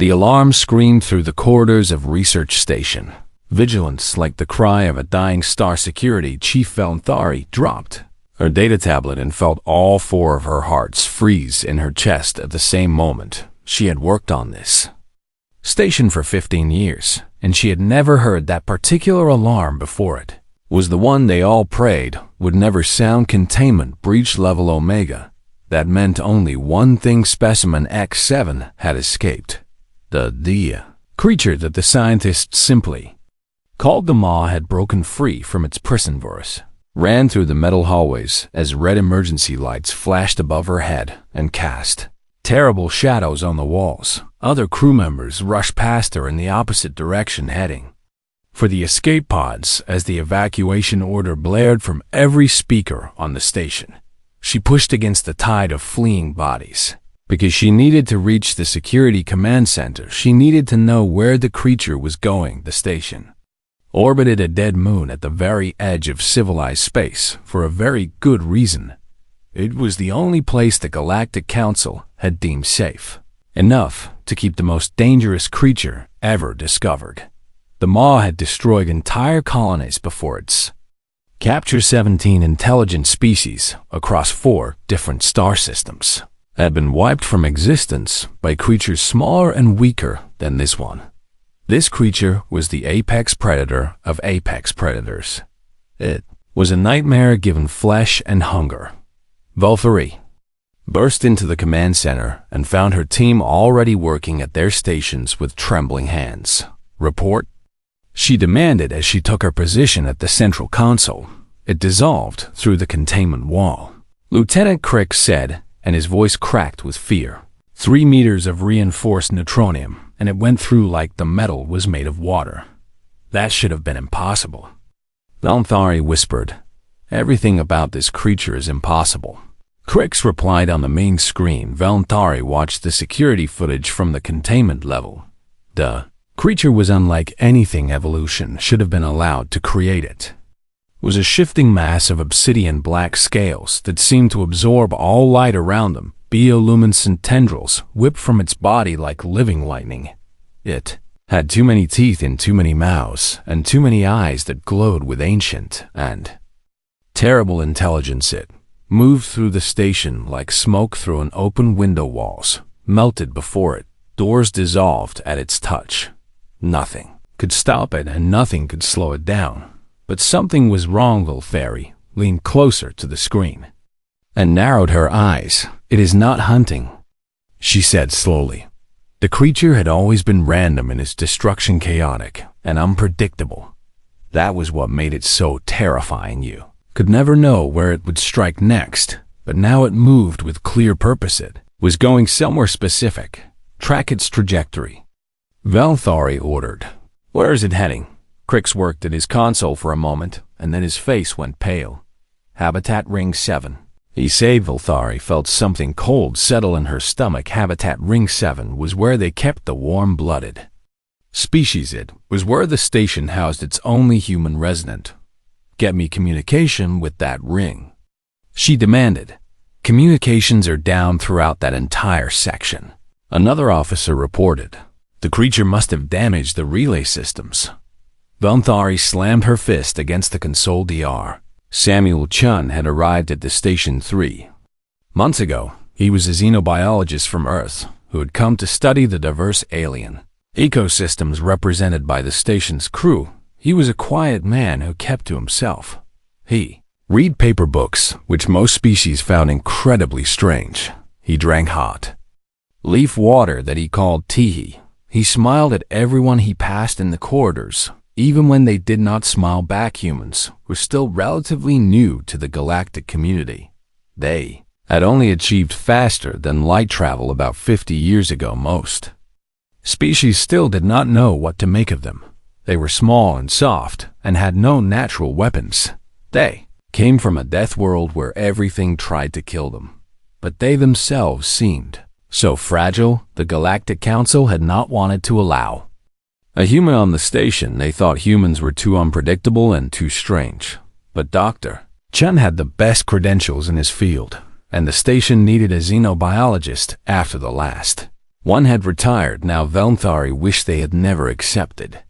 The alarm screamed through the corridors of Research Station. Vigilance, like the cry of a dying star security chief Valentari, dropped her data tablet and felt all four of her hearts freeze in her chest at the same moment. She had worked on this station for 15 years, and she had never heard that particular alarm before. It was the one they all prayed would never sound: Containment breach level Omega. That meant only one thing: Specimen X7 had escaped. The creature that the scientists simply called the Maw had broken free from its prison virus, ran through the metal hallways as red emergency lights flashed above her head and cast terrible shadows on the walls. Other crew members rushed past her in the opposite direction, heading for the escape pods as the evacuation order blared from every speaker on the station. She pushed against the tide of fleeing bodies. Because she needed to reach the security command center, she needed to know where the creature was going. The station orbited a dead moon at the very edge of civilized space for a very good reason. It was the only place the Galactic Council had deemed safe enough to keep the most dangerous creature ever discovered. The Maw had destroyed entire colonies before its capture. 17 intelligent species across 4 different star systems had been wiped from existence by creatures smaller and weaker than this one. This creature was the apex predator of apex predators. It was a nightmare given flesh and hunger. Valkyrie burst into the command center and found her team already working at their stations with trembling hands. Report, she demanded as she took her position at the central console. It dissolved through the containment wall. Lieutenant Crick said, and his voice cracked with fear. 3 meters of reinforced neutronium, and it went through like the metal was made of water. That should have been impossible. Valentari whispered, everything about this creature is impossible. Crix replied on the main screen. Valentari watched the security footage from the containment level. The creature was unlike anything evolution should have been allowed to create. It was a shifting mass of obsidian black scales that seemed to absorb all light around them. Bioluminescent tendrils whipped from its body like living lightning. It had too many teeth in too many mouths, and too many eyes that glowed with ancient and terrible intelligence. It moved through the station like smoke through an open window. Walls melted before it. Doors dissolved at its touch. Nothing could stop it, and nothing could slow it down. But something was wrong. Valkyrie leaned closer to the screen and narrowed her eyes. It is not hunting, she said slowly. The creature had always been random in its destruction, chaotic and unpredictable. That was what made it so terrifying. You could never know where it would strike next, but now it moved with clear purpose. It was going somewhere specific. Track its trajectory, Valentari ordered. Where is it heading? Crix worked at his console for a moment, and then his face went pale. Habitat Ring 7. He said. Valentari felt something cold settle in her stomach. Habitat Ring 7 was where they kept the warm-blooded species. It was where the station housed its only human resident. Get me communication with that ring, she demanded. Communications are down throughout that entire section, another officer reported. The creature must have damaged the relay systems. Valentari slammed her fist against the console DR. Samuel Chun had arrived at the station 3 months ago. He was a xenobiologist from Earth who had come to study the diverse alien ecosystems represented by the station's crew. He was a quiet man who kept to himself. He read paper books, which most species found incredibly strange. He drank hot leaf water that he called tea. He smiled at everyone he passed in the corridors. Even when they did not smile back, humans were still relatively new to the galactic community. They had only achieved faster than light travel about 50 years ago. Most species still did not know what to make of them. They were small and soft and had no natural weapons. They came from a death world where everything tried to kill them. But they themselves seemed so fragile, the Galactic Council had not wanted to allow a human on the station. They thought humans were too unpredictable and too strange. But Dr. Chun had the best credentials in his field, and the station needed a xenobiologist after the last One had retired, now Velnthari wished they had never accepted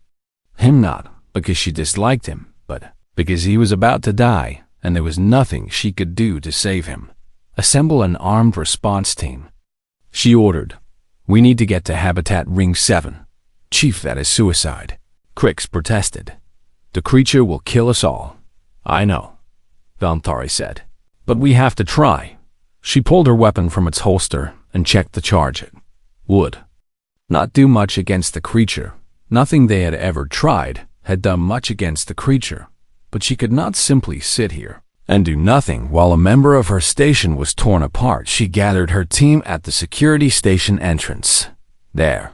him, not because she disliked him, but because he was about to die, and there was nothing she could do to save him. Assemble an armed response team, she ordered. We need to get to Habitat Ring 7. Chief, that is suicide. Crix protested. The creature will kill us all. I know, Velnthari said. But we have to try. She pulled her weapon from its holster and checked the charge. It would not do much against the creature. Nothing they had ever tried had done much against the creature. But she could not simply sit here and do nothing while a member of her station was torn apart. She gathered her team at the security station entrance. There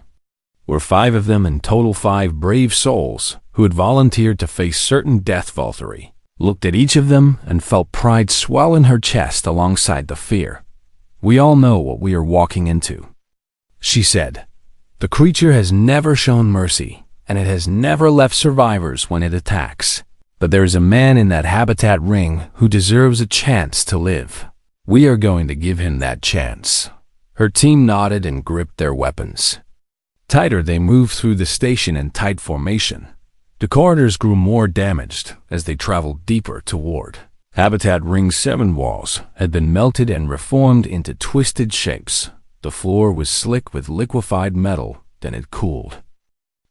were 5 of them in total, 5 brave souls who had volunteered to face certain death. Velnthari looked at each of them and felt pride swell in her chest alongside the fear. We all know what we are walking into, she said. The creature has never shown mercy, and it has never left survivors when it attacks. But there is a man in that habitat ring who deserves a chance to live. We are going to give him that chance. Her team nodded and gripped their weapons. Tighter they moved through the station in tight formation. The corridors grew more damaged as they traveled deeper toward Habitat Ring 7. Walls had been melted and reformed into twisted shapes. The floor was slick with liquefied metal, then it cooled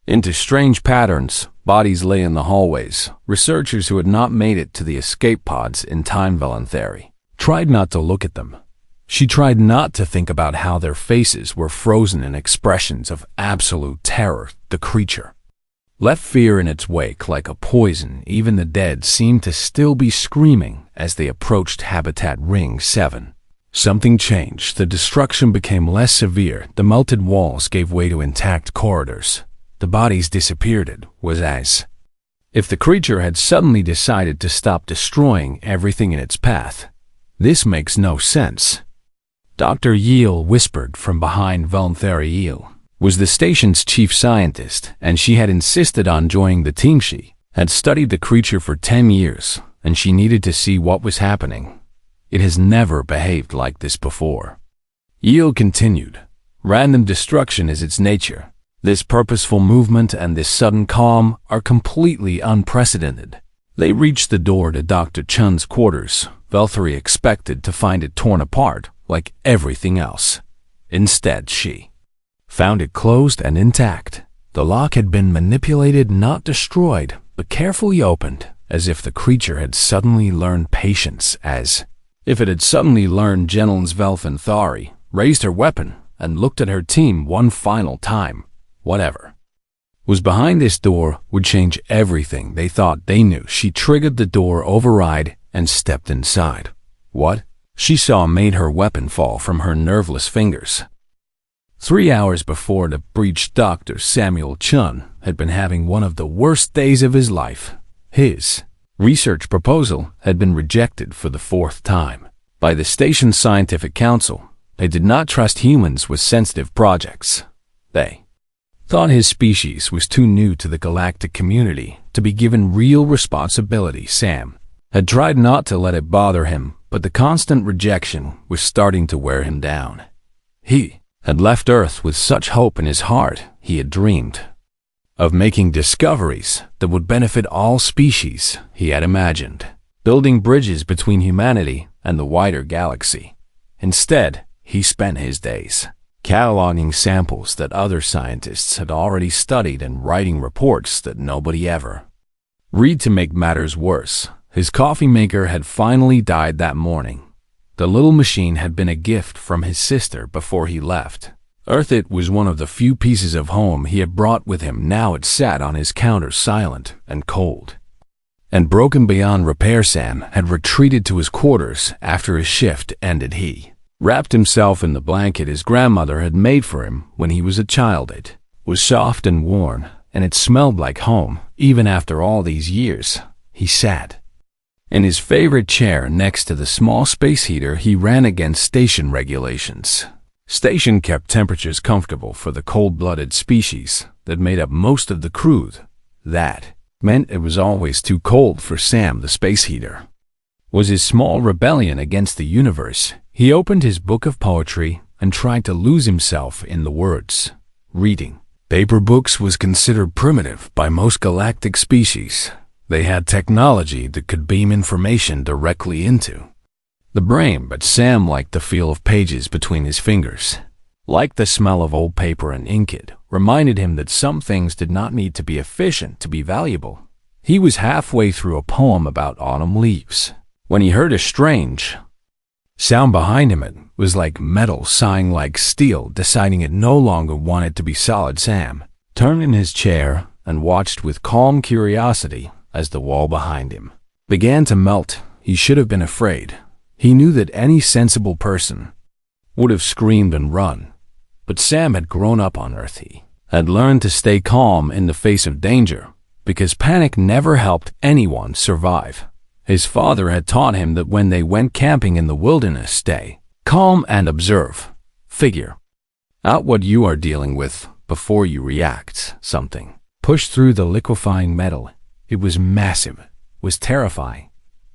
into strange patterns. Bodies lay in the hallways. Researchers who had not made it to the escape pods in time. Velnthari tried not to look at them. She tried not to think about how their faces were frozen in expressions of absolute terror. The creature left fear in its wake like a poison. Even the dead seemed to still be screaming as they approached Habitat Ring 7. Something changed. The destruction became less severe. The melted walls gave way to intact corridors. The bodies disappeared. It was as if the creature had suddenly decided to stop destroying everything in its path. This makes no sense, Dr. Yeel whispered from behind. Velnthari Yeel was the station's chief scientist, and she had insisted on joining the team. She had studied the creature for 10 years, and she needed to see what was happening. It has never behaved like this before. Yeel continued. Random destruction is its nature. This purposeful movement and this sudden calm are completely unprecedented. They reached the door to Dr. Chun's quarters. Velnthari expected to find it torn apart, like everything else. Instead, she found it closed and intact. The lock had been manipulated, not destroyed, but carefully opened, as if the creature had suddenly learned patience, as if it had suddenly learned gentleness. Velnthari raised her weapon and looked at her team one final time. Whatever was behind this door would change everything they thought they knew. She triggered the door override and stepped inside. What she saw made her weapon fall from her nerveless fingers. 3 hours before the breach, Dr. Samuel Chun had been having one of the worst days of his life. His research proposal had been rejected for the 4th time by the station's scientific council. They did not trust humans with sensitive projects. They thought his species was too new to the galactic community to be given real responsibility. Sam had tried not to let it bother him, but the constant rejection was starting to wear him down. He had left Earth with such hope in his heart. He had dreamed of making discoveries that would benefit all species. He had imagined building bridges between humanity and the wider galaxy. Instead, he spent his days cataloging samples that other scientists had already studied and writing reports that nobody ever read. To make matters worse, his coffee maker had finally died that morning. The little machine had been a gift from his sister before he left Earth. It was one of the few pieces of home he had brought with him. Now it sat on his counter, silent and cold and broken beyond repair. Sam had retreated to his quarters after his shift ended. He wrapped himself in the blanket his grandmother had made for him when he was a child. It was soft and warm, and it smelled like home. Even after all these years, he sat in his favorite chair next to the small space heater. He ran against station regulations. Station kept temperatures comfortable for the cold-blooded species that made up most of the crew. That meant it was always too cold for Sam. The space heater was his small rebellion against the universe. He opened his book of poetry and tried to lose himself in the words. Reading paper books was considered primitive by most galactic species. They had technology that could beam information directly into the brain, but Sam liked the feel of pages between his fingers. Like the smell of old paper and ink, it reminded him that some things did not need to be efficient to be valuable. He was halfway through a poem about autumn leaves when he heard a strange sound behind him. It was like metal sighing like steel, deciding it no longer wanted to be solid. Sam turned in his chair and watched with calm curiosity as the wall behind him began to melt. He should have been afraid. He knew that any sensible person would have screamed and run. But Sam had grown up on Earth. He had learned to stay calm in the face of danger, because panic never helped anyone survive. His father had taught him that when they went camping in the wilderness, stay calm and observe. Figure out what you are dealing with before you react. Something pushed through the liquefying metal. It was massive, it was terrifying.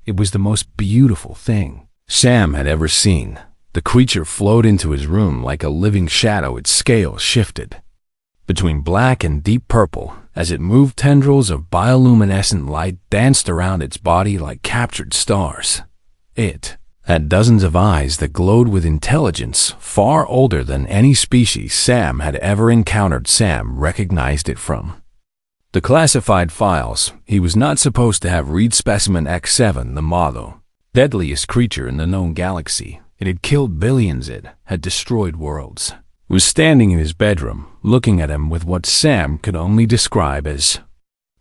It was the most beautiful thing Sam had ever seen. The creature flowed into his room like a living shadow. Its scales shifted between black and deep purple. As it moved, tendrils of bioluminescent light danced around its body like captured stars. It had dozens of eyes that glowed with intelligence far older than any species Sam had ever encountered. Sam recognized it from the classified files. He was not supposed to have read Specimen X7, the model deadliest creature in the known galaxy. It had killed billions. It had destroyed worlds. It was standing in his bedroom, looking at him with what Sam could only describe as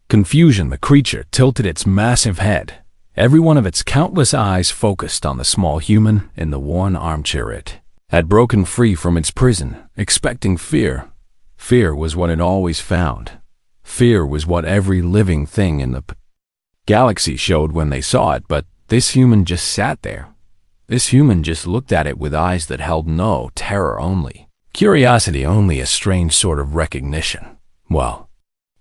confusion. The creature tilted its massive head, every one of its countless eyes focused on the small human in the worn armchair. It had broken free from its prison, expecting fear. Fear was what it always found. Fear was what every living thing in the galaxy showed when they saw it, but this human just sat there. This human just looked at it with eyes that held no terror, only curiosity, only a strange sort of recognition. Well,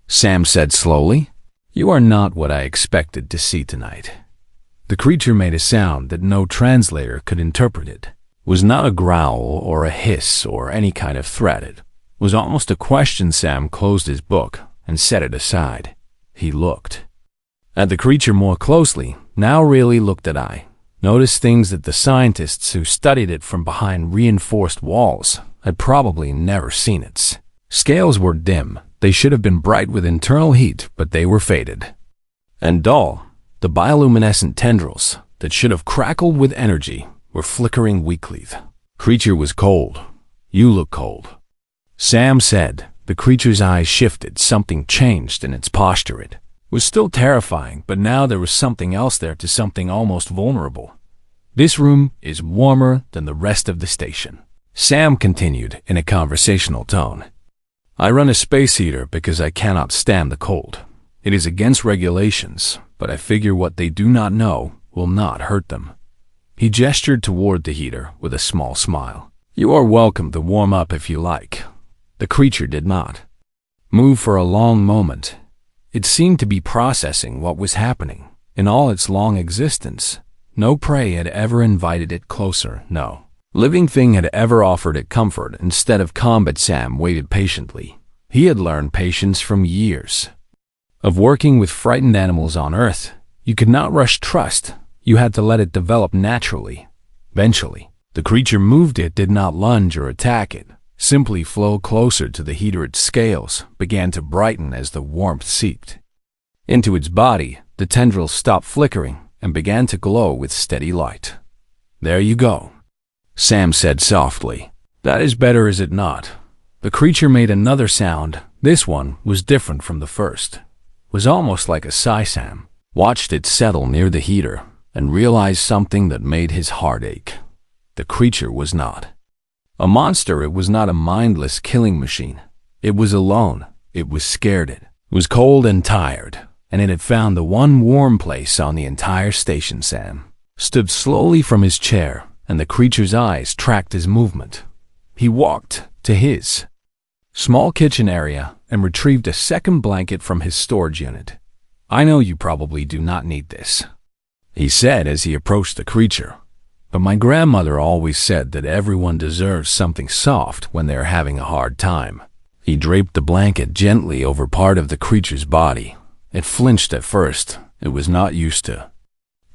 Sam said slowly, you are not what I expected to see tonight. The creature made a sound that no translator could interpret. It was not a growl or a hiss or any kind of threat. It was almost a question. Sam closed his book and set it aside. He looked at the creature more closely, now really looked at I. Noticed things that the scientists who studied it from behind reinforced walls had probably never seen. Its scales were dim. They should have been bright with internal heat, but they were faded and dull. The bioluminescent tendrils that should have crackled with energy were flickering weakly. The creature was cold. You look cold, Sam said. The creature's eyes shifted. Something changed in its posture. It was still terrifying, but now there was something else there, to something almost vulnerable. This room is warmer than the rest of the station, Sam continued in a conversational tone. I run a space heater because I cannot stand the cold. It is against regulations, but I figure what they do not know will not hurt them. He gestured toward the heater with a small smile. You are welcome to warm up if you like. The creature did not move for a long moment. It seemed to be processing what was happening. In all its long existence, no prey had ever invited it closer. No living thing had ever offered it comfort instead of combat. Sam waited patiently. He had learned patience from years of working with frightened animals on Earth. You could not rush trust. You had to let it develop naturally. Eventually, the creature moved. It did not lunge or attack. It simply flowed closer to the heater. Its scales began to brighten as the warmth seeped into its body. The tendrils stopped flickering and began to glow with steady light. There you go, Sam said softly. That is better, is it not? The creature made another sound. This one was different from the first. It was almost like a sigh. Sam watched it settle near the heater and realized something that made his heart ache. The creature was not a monster. It was not a mindless killing machine. It was alone. It was scared. It was cold and tired, and it had found the one warm place on the entire station. Sam stood slowly from his chair, and the creature's eyes tracked his movement. He walked to his small kitchen area and retrieved a second blanket from his storage unit. I know you probably do not need this, he said as he approached the creature. But my grandmother always said that everyone deserves something soft when they're having a hard time. He draped the blanket gently over part of the creature's body. It flinched at first. It was not used to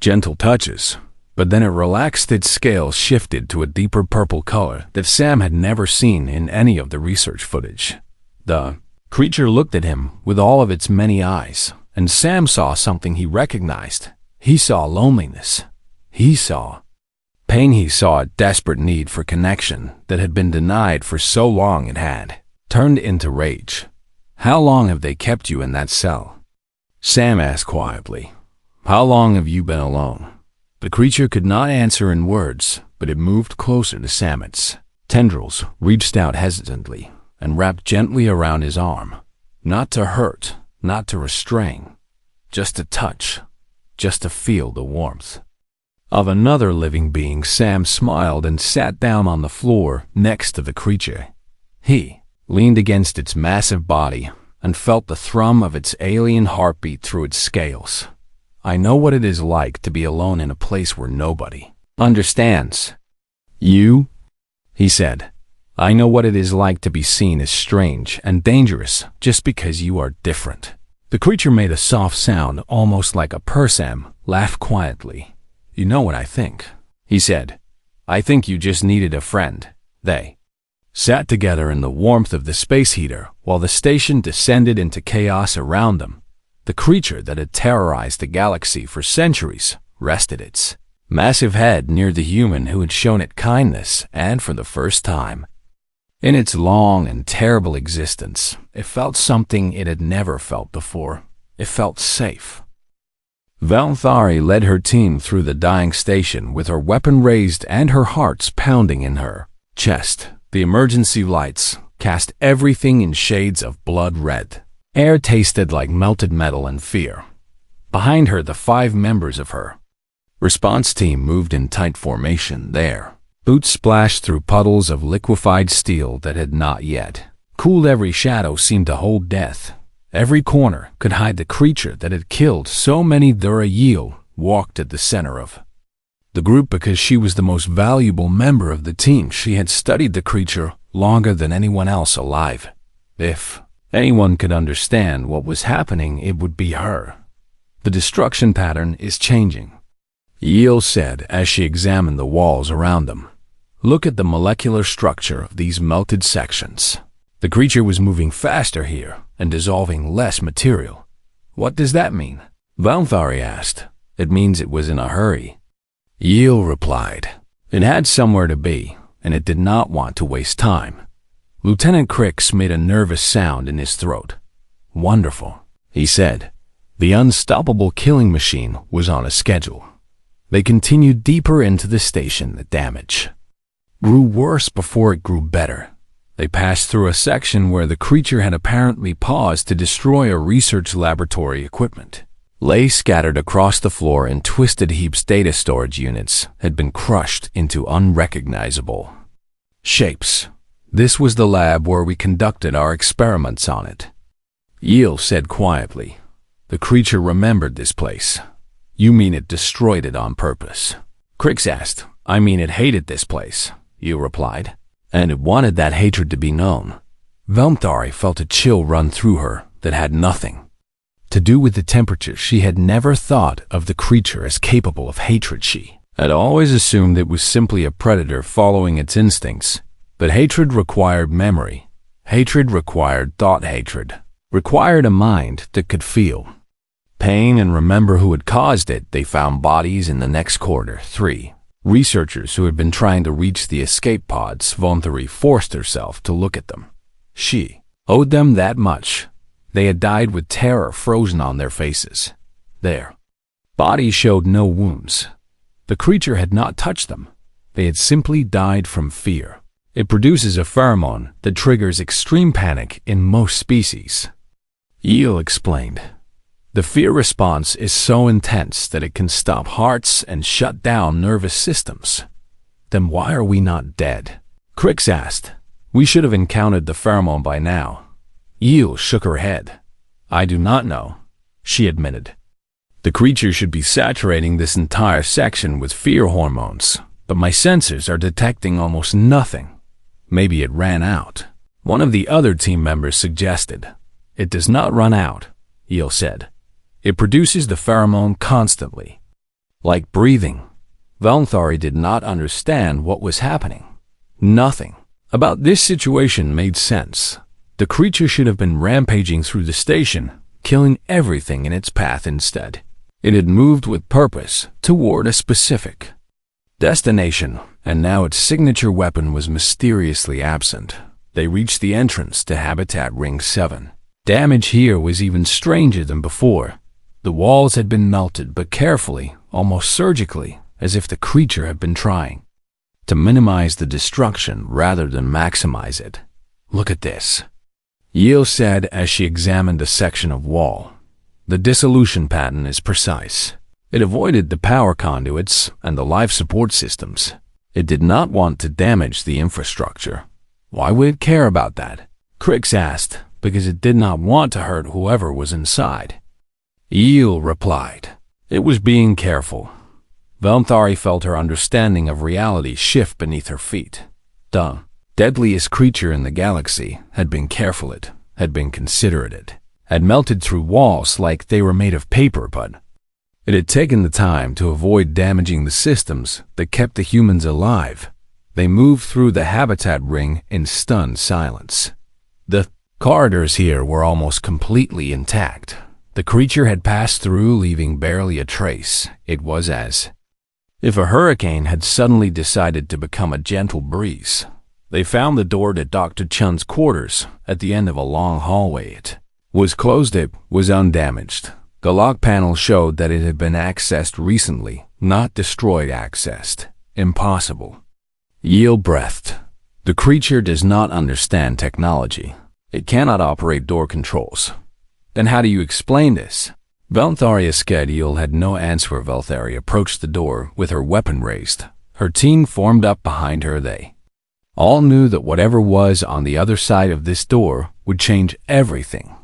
gentle touches. But then it relaxed, its scales shifted to a deeper purple color that Sam had never seen in any of the research footage. The creature looked at him with all of its many eyes, and Sam saw something he recognized. He saw loneliness. He saw pain. He saw a desperate need for connection that had been denied for so long it had turned into rage. "How long have they kept you in that cell?" Sam asked quietly. "How long have you been alone?" The creature could not answer in words, but it moved closer to Sam. Its tendrils reached out hesitantly and wrapped gently around his arm. Not to hurt, not to restrain, just to touch, just to feel the warmth of another living being. Sam smiled and sat down on the floor next to the creature. He leaned against its massive body and felt the thrum of its alien heartbeat through its scales. "I know what it is like to be alone in a place where nobody understands you," he said. "I know what it is like to be seen as strange and dangerous just because you are different." The creature made a soft sound, almost like a purr. Sam laughed quietly. "You know what I think," he said. "I think you just needed a friend." They sat together in the warmth of the space heater while the station descended into chaos around them. The creature that had terrorized the galaxy for centuries rested its massive head near the human who had shown it kindness, and for the first time in its long and terrible existence, it felt something it had never felt before. It felt safe. Valthari led her team through the dying station with her weapon raised and her hearts pounding in her chest. The emergency lights cast everything in shades of blood red. Air tasted like melted metal and fear. Behind her, the 5 members of her response team moved in tight formation. Their boots splashed through puddles of liquefied steel that had not yet cooled. Every shadow seemed to hold death. Every corner could hide the creature that had killed so many. Thura Yeel walked at the center of the group because she was the most valuable member of the team. She had studied the creature longer than anyone else alive. If anyone could understand what was happening, it would be her. "The destruction pattern is changing," Yeel said as she examined the walls around them. "Look at the molecular structure of these melted sections. The creature was moving faster here and dissolving less material." "What does that mean?" Valthari asked. "It means it was in a hurry," Yeel replied. "It had somewhere to be, and it did not want to waste time." Lieutenant Crix made a nervous sound in his throat. "Wonderful," he said. The unstoppable killing machine was on a schedule. They continued deeper into the station. The damage grew worse before it grew better. They passed through a section where the creature had apparently paused to destroy a research laboratory equipment. Lay scattered across the floor in twisted heaps. Data storage units had been crushed into unrecognizable shapes. "This was the lab where we conducted our experiments on it," Yeel said quietly. The creature remembered this place. "You mean it destroyed it on purpose?" Crix asked. "I mean it hated this place," Yeel replied. "And it wanted that hatred to be known." Valthari felt a chill run through her that had nothing to do with the temperature. She had never thought of the creature as capable of hatred. She had always assumed it was simply a predator following its instincts. But hatred required memory. Hatred required thought. Hatred required a mind that could feel pain and remember who had caused it. They found bodies in the next corridor. 3 researchers who had been trying to reach the escape pods. Valthari forced herself to look at them. She owed them that much. They had died with terror frozen on their faces. Their bodies showed no wounds. The creature had not touched them. They had simply died from fear. It produces a pheromone that triggers extreme panic in most species, Yeel explained. The fear response is so intense that it can stop hearts and shut down nervous systems. Then why are we not dead? Crix asked. We should have encountered the pheromone by now. Yeel shook her head. I do not know, she admitted. The creature should be saturating this entire section with fear hormones. but my sensors are detecting almost nothing. Maybe it ran out. One of the other team members suggested. It does not run out, Eel said. It produces the pheromone constantly. Like breathing. Valnthari did not understand what was happening. Nothing about this situation made sense. The creature should have been rampaging through the station, killing everything in its path instead. It had moved with purpose toward a specific destination, and now its signature weapon was mysteriously absent. They reached the entrance to Habitat Ring 7. Damage here was even stranger than before. The walls had been melted, but carefully, almost surgically, as if the creature had been trying to minimize the destruction rather than maximize it. Look at this, Yale said as she examined a section of wall. The dissolution pattern is precise. It avoided the power conduits and the life support systems. It did not want to damage the infrastructure. Why would it care about that? Crix asked, because it did not want to hurt whoever was inside. Yale replied, it was being careful. Valnthari felt her understanding of reality shift beneath her feet. The deadliest creature in the galaxy had been careful, it had been considerate, it had melted through walls like they were made of paper, but it had taken the time to avoid damaging the systems that kept the humans alive. They moved through the habitat ring in stunned silence. The corridors here were almost completely intact. The creature had passed through, leaving barely a trace. It was as if a hurricane had suddenly decided to become a gentle breeze. They found the door to Dr. Chun's quarters at the end of a long hallway. It was closed. It was undamaged. The lock panel showed that it had been accessed recently, not destroyed. Accessed. Impossible. Yale breathed. The creature does not understand technology. It cannot operate door controls. Then how do you explain this? Valnthari Skadiel had no answer. Valthari approached the door with her weapon raised. Her team formed up behind her. They all knew that whatever was on the other side of this door would change everything.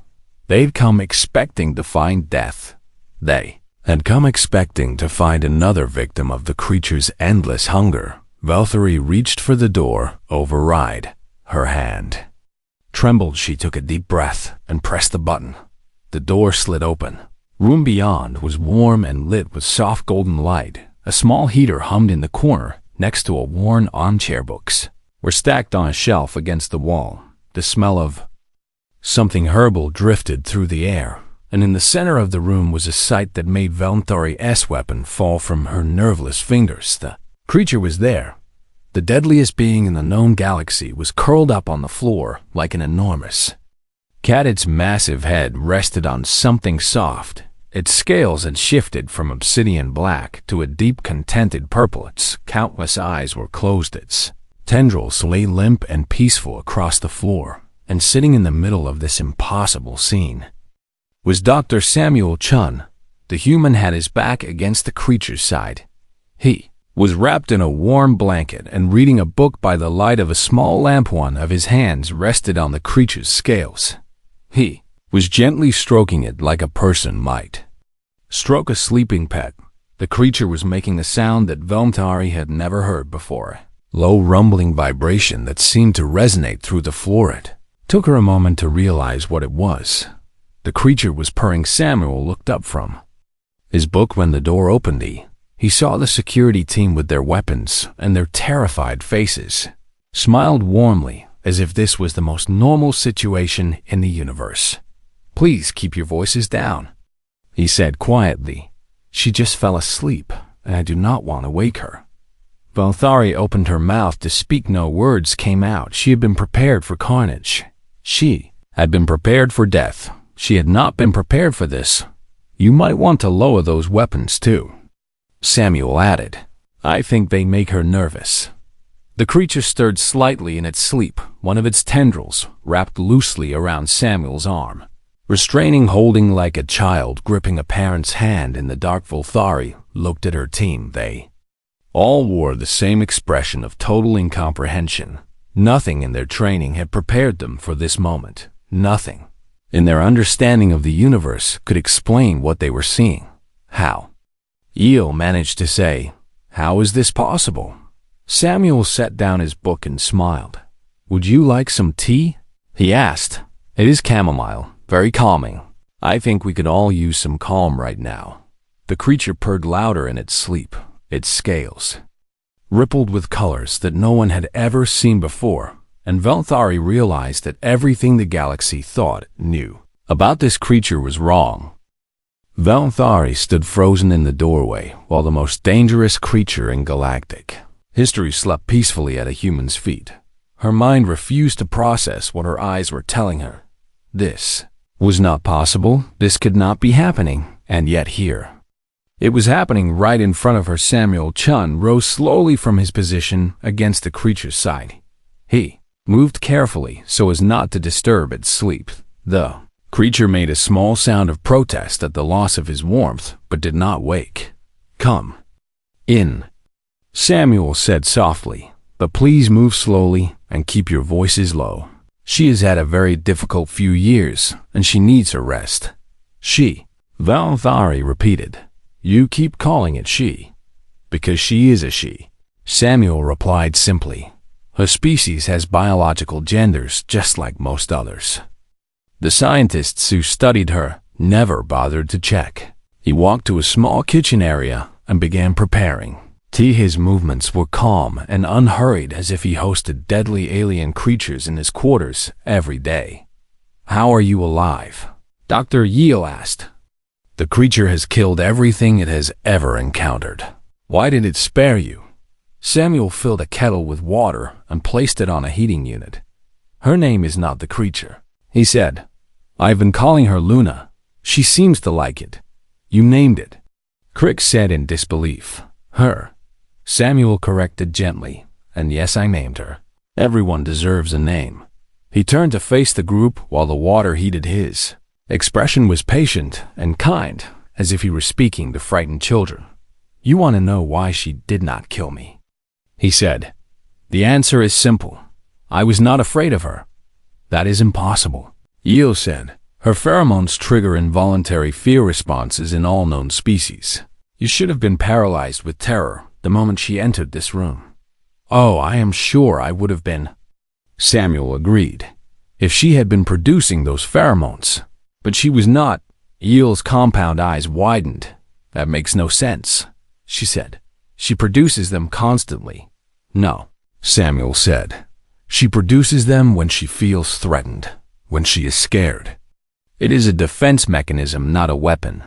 They'd come expecting to find death. They had come expecting to find another victim of the creature's endless hunger. Valthari reached for the door, override. Her hand trembled. She took a deep breath and pressed the button. The door slid open. Room beyond was warm and lit with soft golden light. A small heater hummed in the corner next to a worn armchair. Books were stacked on a shelf against the wall. The smell of something herbal drifted through the air, and in the center of the room was a sight that made Valnthari's weapon fall from her nerveless fingers. The creature was there. The deadliest being in the known galaxy was curled up on the floor like an enormous cat. Its massive head rested on something soft. Its scales had shifted from obsidian black to a deep contented purple. Its countless eyes were closed. Its tendrils lay limp and peaceful across the floor. And sitting in the middle of this impossible scene was Dr. Samuel Chun. The human had his back against the creature's side. He was wrapped in a warm blanket and reading a book by the light of a small lamp. One of his hands rested on the creature's scales. He was gently stroking it like a person might stroke a sleeping pet. The creature was making a sound that Valnthari had never heard before. Low rumbling vibration that seemed to resonate through the floor. It took her a moment to realize what it was. The creature was purring. Samuel looked up from his book when the door opened. He saw the security team with their weapons and their terrified faces, smiled warmly as if this was the most normal situation in the universe. Please keep your voices down, he said quietly. She just fell asleep, and I do not want to wake her. Valnthari opened her mouth to speak. No words came out. She had been prepared for carnage. She had been prepared for death. She had not been prepared for this. You might want to lower those weapons too, Samuel added. I think they make her nervous. The creature stirred slightly in its sleep. One of its tendrils wrapped loosely around Samuel's arm, restraining, holding like a child gripping a parent's hand in the dark. Valnthari looked at her team. They all wore the same expression of total incomprehension. Nothing in their training had prepared them for this moment. Nothing in their understanding of the universe could explain what they were seeing. How? Eel managed to say, how is this possible? Samuel set down his book and smiled. "Would you like some tea?" he asked. "It is chamomile, very calming. I think we could all use some calm right now." The creature purred louder in its sleep. Its scales rippled with colors that no one had ever seen before, and Velthari realized that everything the galaxy thought it knew about this creature was wrong. Velthari stood frozen in the doorway while the most dangerous creature in Galactic history slept peacefully at a human's feet. Her mind refused to process what her eyes were telling her. This was not possible. This could not be happening. And yet here it was happening right in front of her. Samuel Chun rose slowly from his position against the creature's side. He moved carefully so as not to disturb its sleep. The creature made a small sound of protest at the loss of his warmth, but did not wake. "Come in," Samuel said softly, "but please move slowly and keep your voices low. She has had a very difficult few years, and she needs her rest." "She," Velthari repeated. "You keep calling it she, because she is a she," Samuel replied simply. "Her species has biological genders just like most others." The scientists who studied her never bothered to check. He walked to a small kitchen area and began preparing tea. His movements were calm and unhurried, as if he hosted deadly alien creatures in his quarters every day. "How are you alive?" Dr. Yeel asked. "The creature has killed everything it has ever encountered. Why did it spare you?" Samuel filled a kettle with water and placed it on a heating unit. "Her name is not the creature," he said. "I've been calling her Luna. She seems to like it. You named it." Crick said in disbelief. "Her," Samuel corrected gently. "And yes, I named her. Everyone deserves a name." He turned to face the group while the water heated. His expression was patient and kind, as if he were speaking to frightened children. "You want to know why she did not kill me?" he said. "The answer is simple. I was not afraid of her." "That is impossible," Yeel said. "Her pheromones trigger involuntary fear responses in all known species. You should have been paralyzed with terror the moment she entered this room." "Oh, I am sure I would have been," Samuel agreed, "if she had been producing those pheromones. But she was not." Yeel's compound eyes widened. "That makes no sense," she said. "She produces them constantly." "No," Samuel said. "She produces them when she feels threatened, when she is scared. It is a defense mechanism, not a weapon.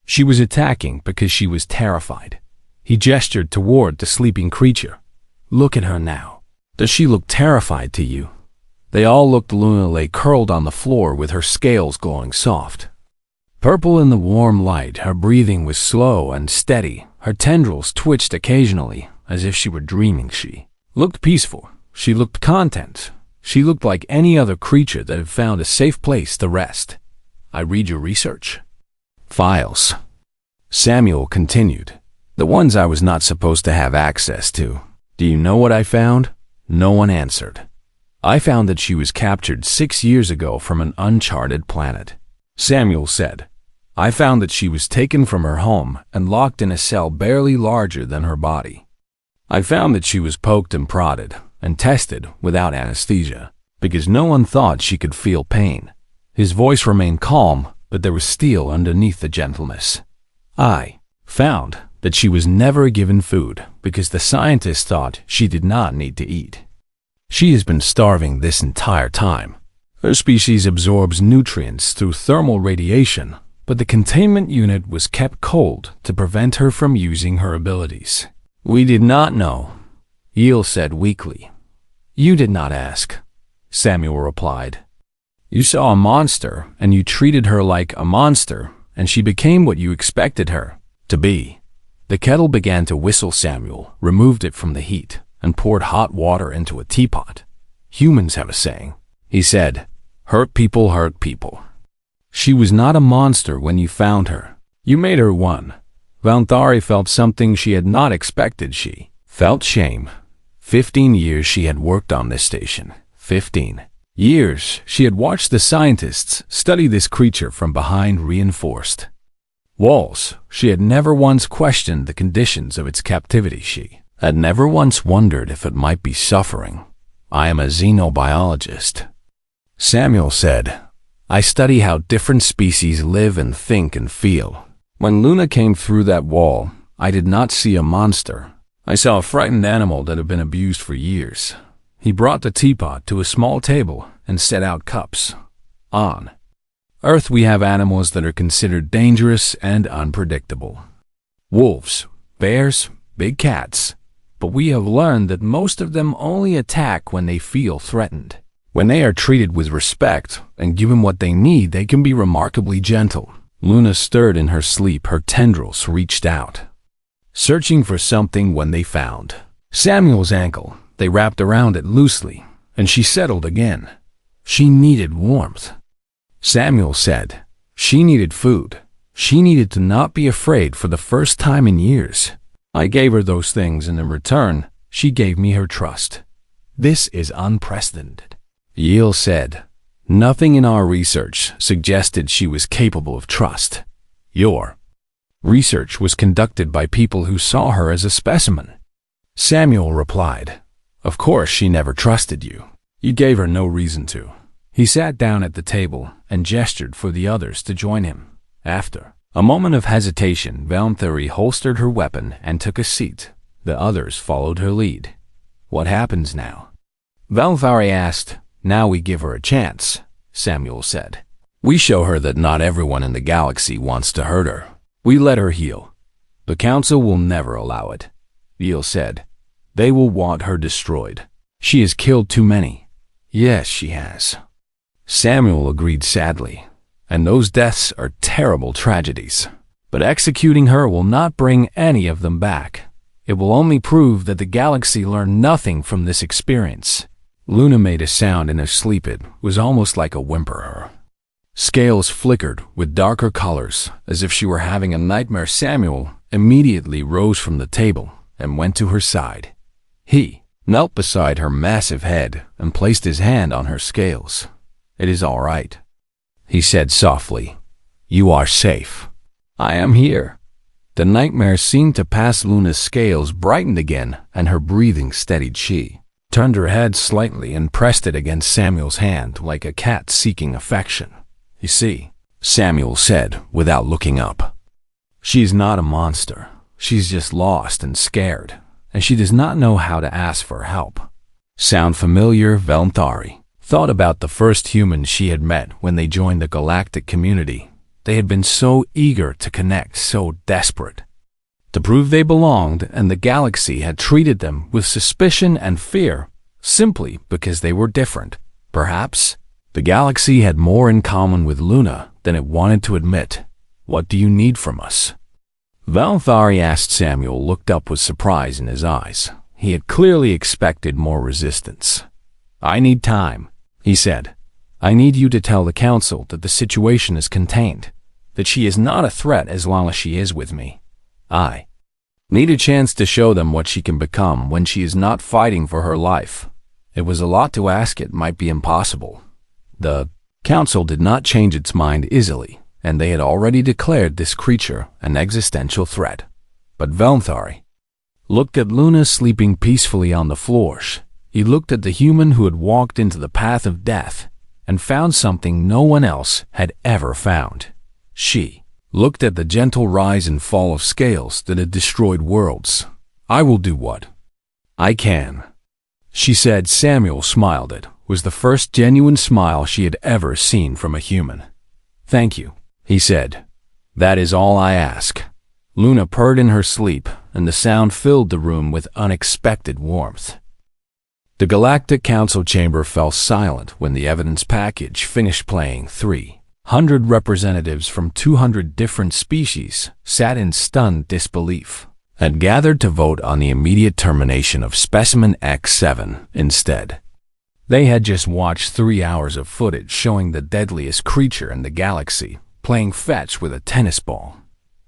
She was attacking because she was terrified." He gestured toward the sleeping creature. "Look at her now. Does she look terrified to you?" They all looked. Luna lay curled on the floor with her scales glowing soft purple in the warm light. Her breathing was slow and steady. Her tendrils twitched occasionally, as if she were dreaming. She looked peaceful. She looked content. She looked like any other creature that had found a safe place to rest. "I read your research files," Samuel continued. "The ones I was not supposed to have access to. Do you know what I found?" No one answered. "I found that she was captured 6 years ago from an uncharted planet," Samuel said. "I found that she was taken from her home and locked in a cell barely larger than her body. I found that she was poked and prodded and tested without anesthesia because no one thought she could feel pain." His voice remained calm, but there was steel underneath the gentleness. "I found that she was never given food because the scientists thought she did not need to eat. She has been starving this entire time. Her species absorbs nutrients through thermal radiation, but the containment unit was kept cold to prevent her from using her abilities." "We did not know," Yeel said weakly. "You did not ask," Samuel replied. "You saw a monster, and you treated her like a monster, and she became what you expected her to be." The kettle began to whistle. Samuel removed it from the heat and poured hot water into a teapot. "Humans have a saying," he said. "Hurt people hurt people. She was not a monster when you found her. You made her one." Velthari felt something she had not expected. She felt shame. 15 years she had worked on this station. 15 years she had watched the scientists study this creature from behind reinforced walls. She had never once questioned the conditions of its captivity. She I'd never once wondered if it might be suffering. I am a xenobiologist. Samuel said, I study how different species live and think and feel. When Luna came through that wall, I did not see a monster. I saw a frightened animal that had been abused for years. He brought the teapot to a small table and set out cups. On Earth, we have animals that are considered dangerous and unpredictable. Wolves, bears, big cats. But we have learned that most of them only attack when they feel threatened. When they are treated with respect and given what they need, they can be remarkably gentle. Luna stirred in her sleep. Her tendrils reached out, searching for something when they found Samuel's ankle. They wrapped around it loosely, and she settled again. She needed warmth. Samuel said she needed food. She needed to not be afraid for the first time in years. I gave her those things, and in return, she gave me her trust. This is unprecedented. Yale said, nothing in our research suggested she was capable of trust. Your research was conducted by people who saw her as a specimen. Samuel replied, of course she never trusted you. You gave her no reason to. He sat down at the table and gestured for the others to join him. After a moment of hesitation, Valentari holstered her weapon and took a seat. The others followed her lead. What happens now? Valentari asked. Now we give her a chance, Samuel said. We show her that not everyone in the galaxy wants to hurt her. We let her heal. The Council will never allow it, Yale said. They will want her destroyed. She has killed too many. Yes, she has. Samuel agreed sadly. And those deaths are terrible tragedies. But executing her will not bring any of them back. It will only prove that the galaxy learned nothing from this experience. Luna made a sound in her sleep. It was almost like a whimper. Her scales flickered with darker colors, as if she were having a nightmare. Samuel immediately rose from the table and went to her side. He knelt beside her massive head and placed his hand on her scales. It is all right, he said softly. You are safe. I am here. The nightmare seemed to pass. Luna's scales brightened again, and her breathing steadied. She turned her head slightly and pressed it against Samuel's hand like a cat seeking affection. You see, Samuel said without looking up. She's not a monster. She's just lost and scared, and she does not know how to ask for help. Sound familiar? Valentari thought about the first humans she had met when they joined the galactic community. They had been so eager to connect, so desperate to prove they belonged, and the galaxy had treated them with suspicion and fear simply because they were different. Perhaps the galaxy had more in common with Luna than it wanted to admit. What do you need from us? Valentari asked. Samuel looked up with surprise in his eyes. He had clearly expected more resistance. I need time, he said. I need you to tell the Council that the situation is contained, that she is not a threat as long as she is with me. I need a chance to show them what she can become when she is not fighting for her life. It was a lot to ask. It might be impossible. The Council did not change its mind easily, and they had already declared this creature an existential threat. But Valentari looked at Luna sleeping peacefully on the floors. He looked at the human who had walked into the path of death and found something no one else had ever found. She looked at the gentle rise and fall of scales that had destroyed worlds. I will do what I can, she said. Samuel smiled. It was the first genuine smile she had ever seen from a human. Thank you, he said. That is all I ask. Luna purred in her sleep, and the sound filled the room with unexpected warmth. The Galactic Council chamber fell silent when the evidence package finished playing. 300 representatives from 200 different species sat in stunned disbelief and gathered to vote on the immediate termination of Specimen X7 instead. They had just watched 3 hours of footage showing the deadliest creature in the galaxy playing fetch with a tennis ball.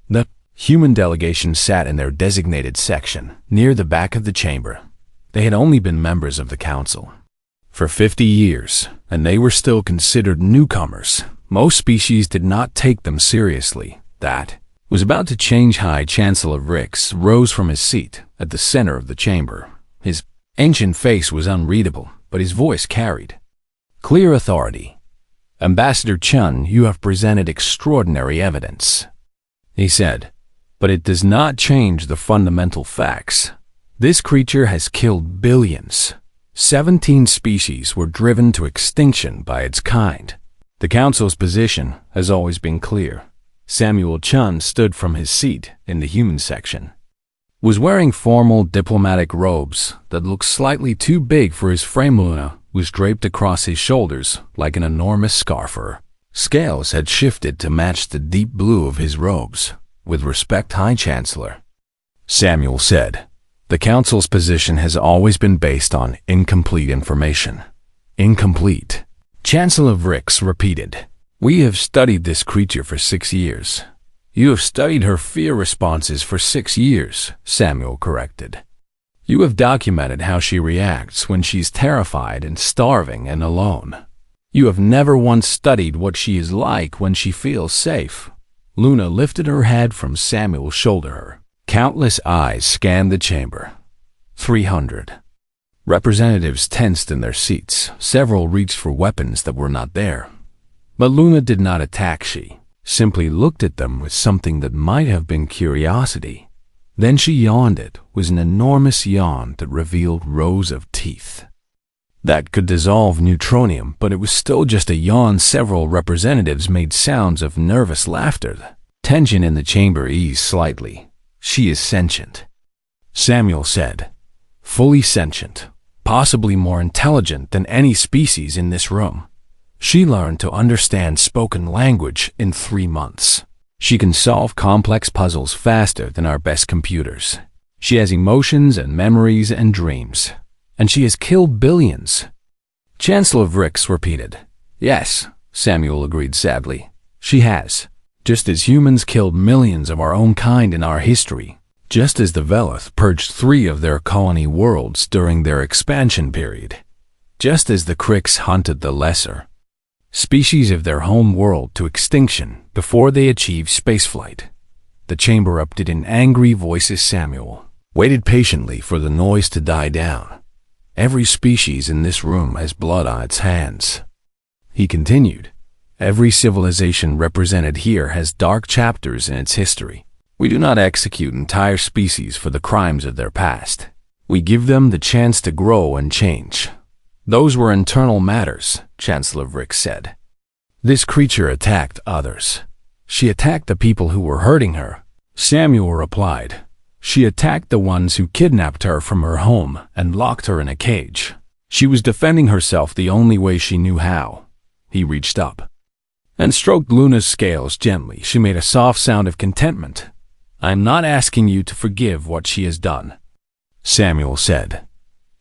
The human delegation sat in their designated section near the back of the chamber. They had only been members of the Council for 50 years, and they were still considered newcomers. Most species did not take them seriously. That was about to change. High Chancellor Rix rose from his seat at the center of the chamber. His ancient face was unreadable, but his voice carried clear authority. "Ambassador Chun, you have presented extraordinary evidence," he said, "but it does not change the fundamental facts. This creature has killed billions. 17 species were driven to extinction by its kind. The Council's position has always been clear." Samuel Chun stood from his seat in the human section. Was wearing formal diplomatic robes that looked slightly too big for his frame. Luna was draped across his shoulders like an enormous scarf. Her scales had shifted to match the deep blue of his robes. "With respect, High Chancellor," Samuel said, "the Council's position has always been based on incomplete information." "Incomplete," Chancellor Vrix repeated. "We have studied this creature for 6 years. You have studied her fear responses for 6 years, Samuel corrected. You have documented how she reacts when she's terrified and starving and alone. You have never once studied what she is like when she feels safe." Luna lifted her head from Samuel's shoulder. Her countless eyes scanned the chamber. 300. Representatives tensed in their seats. Several reached for weapons that were not there. But Luna did not attack. She simply looked at them with something that might have been curiosity. Then she yawned. It was an enormous yawn that revealed rows of teeth that could dissolve neutronium, but it was still just a yawn. Several representatives made sounds of nervous laughter. The tension in the chamber eased slightly. "She is sentient," Samuel said. "Fully sentient, possibly more intelligent than any species in this room. She learned to understand spoken language in 3 months. She can solve complex puzzles faster than our best computers. She has emotions and memories and dreams. And she has killed billions." Chancellor Vrix repeated. "Yes," Samuel agreed sadly. "She has. Just as humans killed millions of our own kind in our history. Just as the Velith purged 3 of their colony worlds during their expansion period. Just as the Krix hunted the lesser species of their home world to extinction before they achieved spaceflight." The chamber erupted in angry voices. Samuel waited patiently for the noise to die down. "Every species in this room has blood on its hands," he continued. "Every civilization represented here has dark chapters in its history. We do not execute entire species for the crimes of their past. We give them the chance to grow and change. Those were internal matters," Chancellor Vrix said. "This creature attacked others. She attacked the people who were hurting her," Samuel replied. "She attacked the ones who kidnapped her from her home and locked her in a cage. She was defending herself the only way she knew how." He reached up and stroked Luna's scales gently. She made a soft sound of contentment. "I am not asking you to forgive what she has done," Samuel said.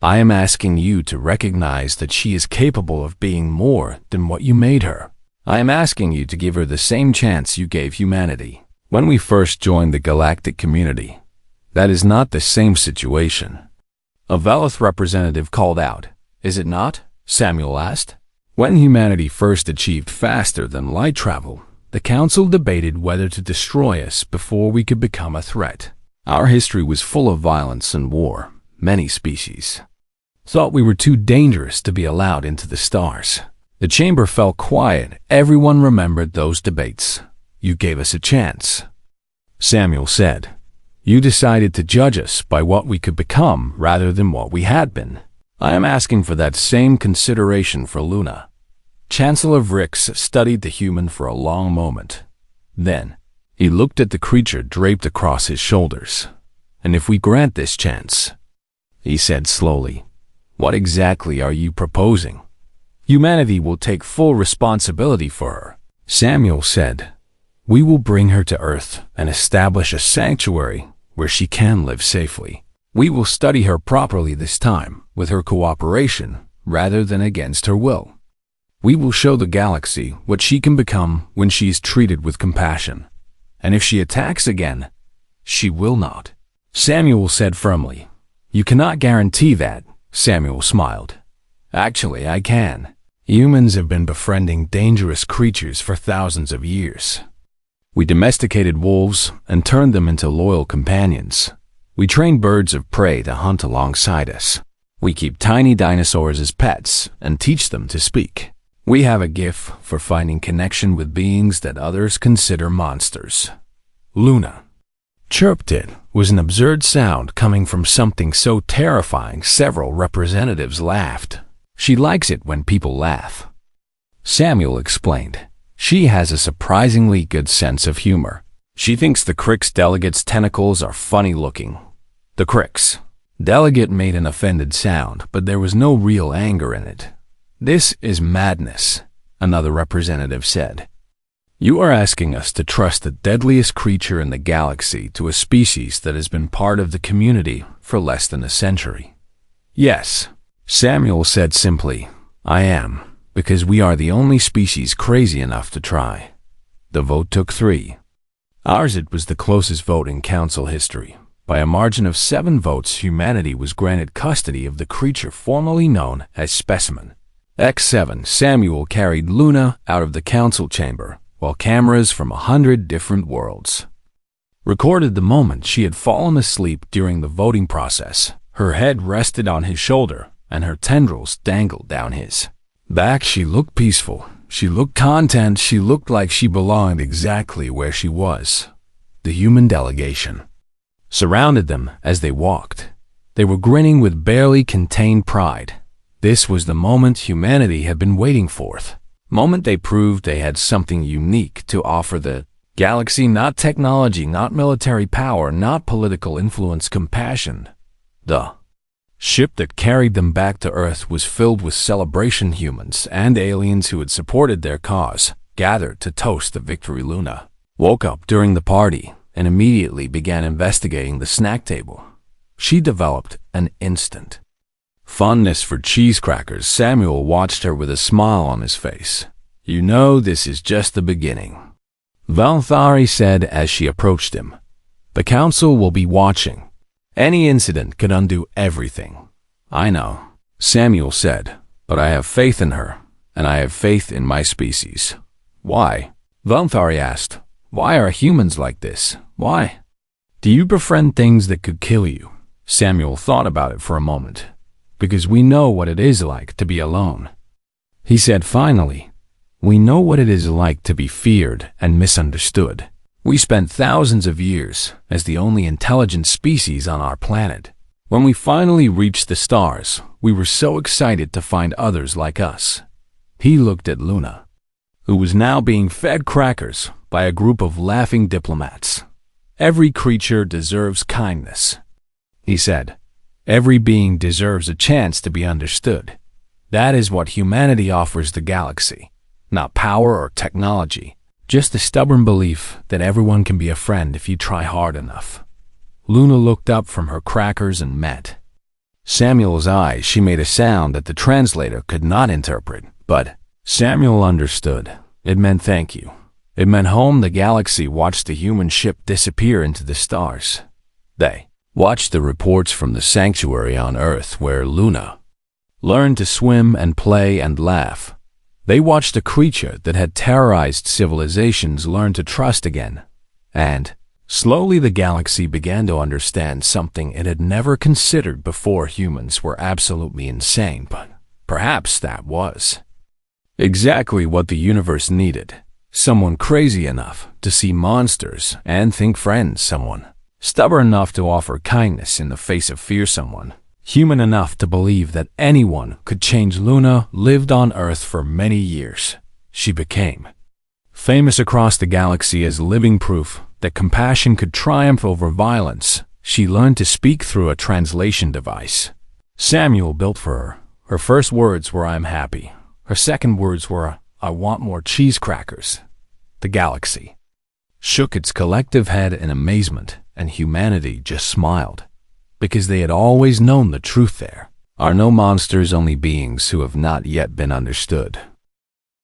"I am asking you to recognize that she is capable of being more than what you made her. I am asking you to give her the same chance you gave humanity when we first joined the galactic community. That is not the same situation." A Velith representative called out. "Is it not?" Samuel asked. "When humanity first achieved faster than light travel, the Council debated whether to destroy us before we could become a threat. Our history was full of violence and war. Many species thought we were too dangerous to be allowed into the stars." The chamber fell quiet. Everyone remembered those debates. "You gave us a chance," Samuel said. "You decided to judge us by what we could become rather than what we had been. I am asking for that same consideration for Luna." Chancellor Vrix studied the human for a long moment. Then he looked at the creature draped across his shoulders. "And if we grant this chance," he said slowly, "what exactly are you proposing?" "Humanity will take full responsibility for her," Samuel said. "We will bring her to Earth and establish a sanctuary where she can live safely. We will study her properly this time, with her cooperation rather than against her will. We will show the galaxy what she can become when she is treated with compassion. And if she attacks again, she will not," Samuel said firmly. "You cannot guarantee that," Samuel smiled. "Actually, I can. Humans have been befriending dangerous creatures for thousands of years. We domesticated wolves and turned them into loyal companions. We train birds of prey to hunt alongside us. We keep tiny dinosaurs as pets and teach them to speak. We have a gift for finding connection with beings that others consider monsters. Luna chirped. It was an absurd sound coming from something so terrifying several representatives laughed. She likes it when people laugh, Samuel explained. She has a surprisingly good sense of humor. She thinks the Crix delegate's tentacles are funny looking. The Crix delegate made an offended sound, but there was no real anger in it. This is madness, another representative said. You are asking us to trust the deadliest creature in the galaxy to a species that has been part of the community for less than a century. Yes, Samuel said simply. I am, because we are the only species crazy enough to try. The vote took 3. Ours it was the closest vote in council history. By a margin of 7 votes, humanity was granted custody of the creature formerly known as Specimen. X7 Samuel carried Luna out of the council chamber, while cameras from 100 different worlds recorded the moment she had fallen asleep during the voting process. Her head rested on his shoulder, and her tendrils dangled down his back. She looked peaceful. She looked content. She looked like she belonged exactly where she was. The human delegation surrounded them as they walked. They were grinning with barely contained pride. This was the moment humanity had been waiting for. Moment they proved they had something unique to offer the galaxy, not technology, not military power, not political influence, compassion. The ship that carried them back to Earth was filled with celebration. Humans and aliens who had supported their cause gathered to toast the victory. Luna woke up during the party and immediately began investigating the snack table. She developed an instant fondness for cheese crackers. Samuel watched her with a smile on his face. You know, this is just the beginning, Valthari said as she approached him. The council will be watching. Any incident could undo everything. I know, Samuel said, but I have faith in her, and I have faith in my species. Why? Valthari asked. Why are humans like this? Why? Do you befriend things that could kill you? Samuel thought about it for a moment. Because we know what it is like to be alone. He said finally, we know what it is like to be feared and misunderstood. We spent thousands of years as the only intelligent species on our planet. When we finally reached the stars, we were so excited to find others like us. He looked at Luna, who was now being fed crackers by a group of laughing diplomats. Every creature deserves kindness, he said. Every being deserves a chance to be understood. That is what humanity offers the galaxy. Not power or technology, just the stubborn belief that everyone can be a friend if you try hard enough. Luna looked up from her crackers and met Samuel's eyes. She made a sound that the translator could not interpret, but Samuel understood. It meant thank you. It meant home. The galaxy watched the human ship disappear into the stars. They watched the reports from the sanctuary on Earth where Luna learned to swim and play and laugh. They watched a creature that had terrorized civilizations learn to trust again. And slowly the galaxy began to understand something it had never considered before. Humans were absolutely insane, but perhaps that was exactly what the universe needed. Someone crazy enough to see monsters and think friends. Someone stubborn enough to offer kindness in the face of fear. Someone human enough to believe that anyone could change. Luna lived on Earth for many years. She became famous across the galaxy as living proof that compassion could triumph over violence. She learned to speak through a translation device Samuel built for her. Her first words were, I'm happy. Her second words were, I want more cheese crackers. The galaxy shook its collective head in amazement, and humanity just smiled, because they had always known the truth. There are no monsters, only beings who have not yet been understood.